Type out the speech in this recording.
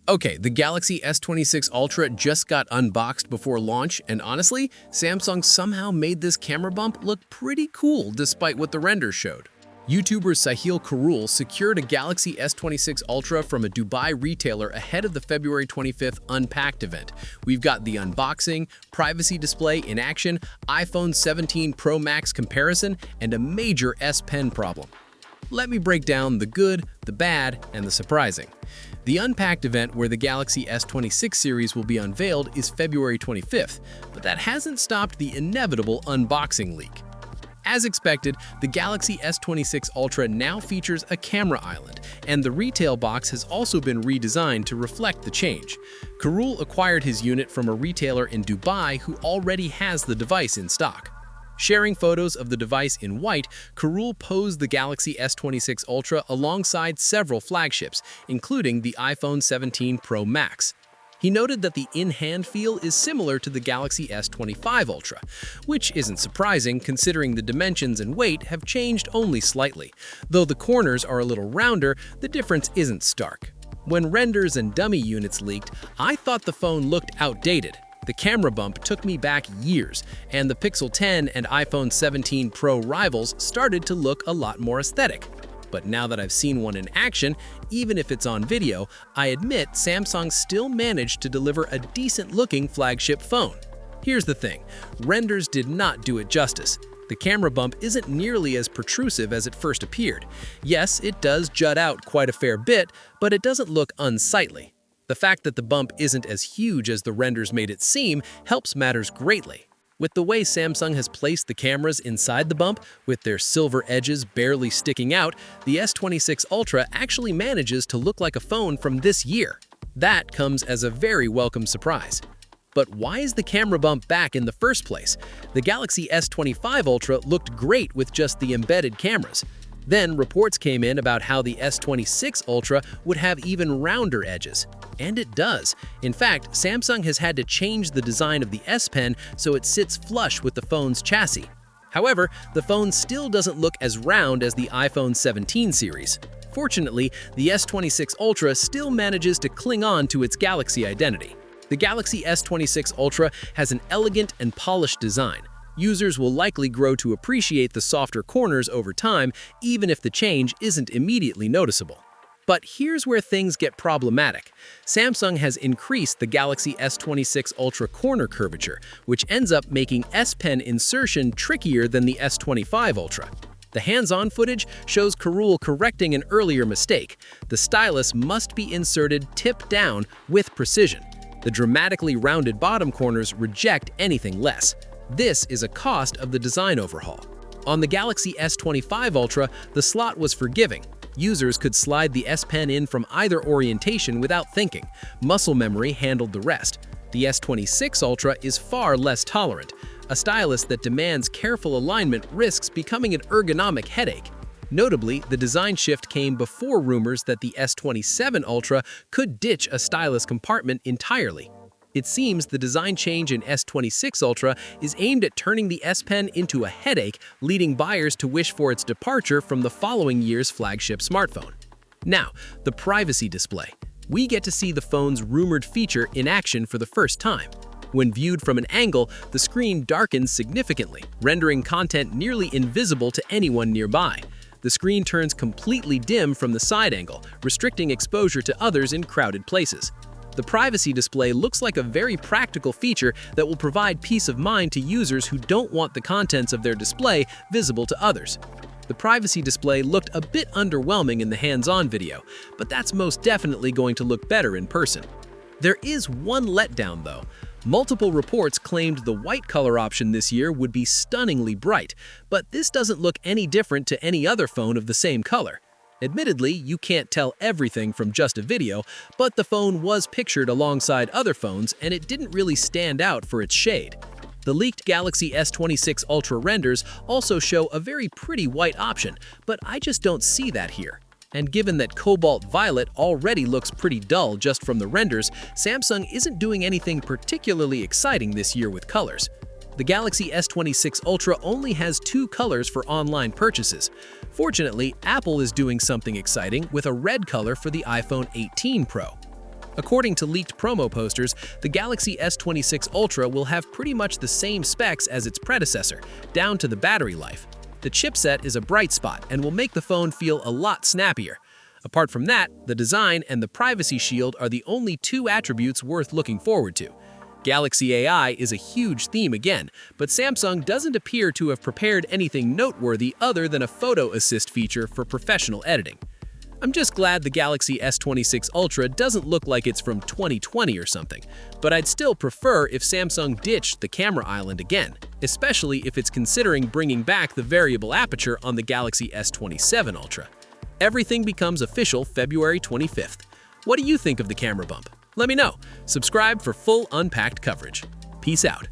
Okay, the Galaxy S26 Ultra just got unboxed before launch, and honestly, Samsung somehow made this camera bump look pretty cool despite what the renders showed. YouTuber Sahil Karul secured a Galaxy S26 Ultra from a Dubai retailer ahead of the February 25th Unpacked event. We've got the unboxing, privacy display in action, iPhone 17 Pro Max comparison, and a major S Pen problem. Let me break down the good, the bad, and the surprising. The Unpacked event where the Galaxy S26 series will be unveiled is February 25th, but that hasn't stopped the inevitable unboxing leak. As expected, the Galaxy S26 Ultra now features a camera island, and the retail box has also been redesigned to reflect the change. Karul acquired his unit from a retailer in Dubai who already has the device in stock. Sharing photos of the device in white, Karul posed the Galaxy S26 Ultra alongside several flagships, including the iPhone 17 Pro Max. He noted that the in-hand feel is similar to the Galaxy S25 Ultra, which isn't surprising considering the dimensions and weight have changed only slightly. Though the corners are a little rounder, the difference isn't stark. When renders and dummy units leaked, I thought the phone looked outdated. The camera bump took me back years, and the Pixel 10 and iPhone 17 Pro rivals started to look a lot more aesthetic. But now that I've seen one in action, even if it's on video, I admit Samsung still managed to deliver a decent-looking flagship phone. Here's the thing, renders did not do it justice. The camera bump isn't nearly as protrusive as it first appeared. Yes, it does jut out quite a fair bit, but it doesn't look unsightly. The fact that the bump isn't as huge as the renders made it seem helps matters greatly. With the way Samsung has placed the cameras inside the bump, with their silver edges barely sticking out, the S26 Ultra actually manages to look like a phone from this year. That comes as a very welcome surprise. But why is the camera bump back in the first place? The Galaxy S25 Ultra looked great with just the embedded cameras. Then reports came in about how the S26 Ultra would have even rounder edges. And it does. In fact, Samsung has had to change the design of the S Pen so it sits flush with the phone's chassis. However, the phone still doesn't look as round as the iPhone 17 series. Fortunately, the S26 Ultra still manages to cling on to its Galaxy identity. The Galaxy S26 Ultra has an elegant and polished design. Users will likely grow to appreciate the softer corners over time, even if the change isn't immediately noticeable. But here's where things get problematic. Samsung has increased the Galaxy S26 Ultra corner curvature, which ends up making S Pen insertion trickier than the S25 Ultra. The hands-on footage shows Karul correcting an earlier mistake. The stylus must be inserted tip down with precision. The dramatically rounded bottom corners reject anything less. This is a cost of the design overhaul. On the Galaxy S25 Ultra, the slot was forgiving. Users could slide the S Pen in from either orientation without thinking. Muscle memory handled the rest. The S26 Ultra is far less tolerant. A stylus that demands careful alignment risks becoming an ergonomic headache. Notably, the design shift came before rumors that the S27 Ultra could ditch a stylus compartment entirely. It seems the design change in S26 Ultra is aimed at turning the S Pen into a headache, leading buyers to wish for its departure from the following year's flagship smartphone. Now, the privacy display. We get to see the phone's rumored feature in action for the first time. When viewed from an angle, the screen darkens significantly, rendering content nearly invisible to anyone nearby. The screen turns completely dim from the side angle, restricting exposure to others in crowded places. The privacy display looks like a very practical feature that will provide peace of mind to users who don't want the contents of their display visible to others. The privacy display looked a bit underwhelming in the hands-on video, but that's most definitely going to look better in person. There is one letdown though. Multiple reports claimed the white color option this year would be stunningly bright, but this doesn't look any different to any other phone of the same color. Admittedly, you can't tell everything from just a video, but the phone was pictured alongside other phones and it didn't really stand out for its shade. The leaked Galaxy S26 Ultra renders also show a very pretty white option, but I just don't see that here. And given that cobalt violet already looks pretty dull just from the renders, Samsung isn't doing anything particularly exciting this year with colors. The Galaxy S26 Ultra only has 2 colors for online purchases. Fortunately, Apple is doing something exciting with a red color for the iPhone 18 Pro. According to leaked promo posters, the Galaxy S26 Ultra will have pretty much the same specs as its predecessor, down to the battery life. The chipset is a bright spot and will make the phone feel a lot snappier. Apart from that, the design and the privacy shield are the only two attributes worth looking forward to. Galaxy AI is a huge theme again, but Samsung doesn't appear to have prepared anything noteworthy other than a photo assist feature for professional editing. I'm just glad the Galaxy S26 Ultra doesn't look like it's from 2020 or something, but I'd still prefer if Samsung ditched the camera island again, especially if it's considering bringing back the variable aperture on the Galaxy S27 Ultra. Everything becomes official February 25th. What do you think of the camera bump? Let me know. Subscribe for full Unpacked coverage. Peace out.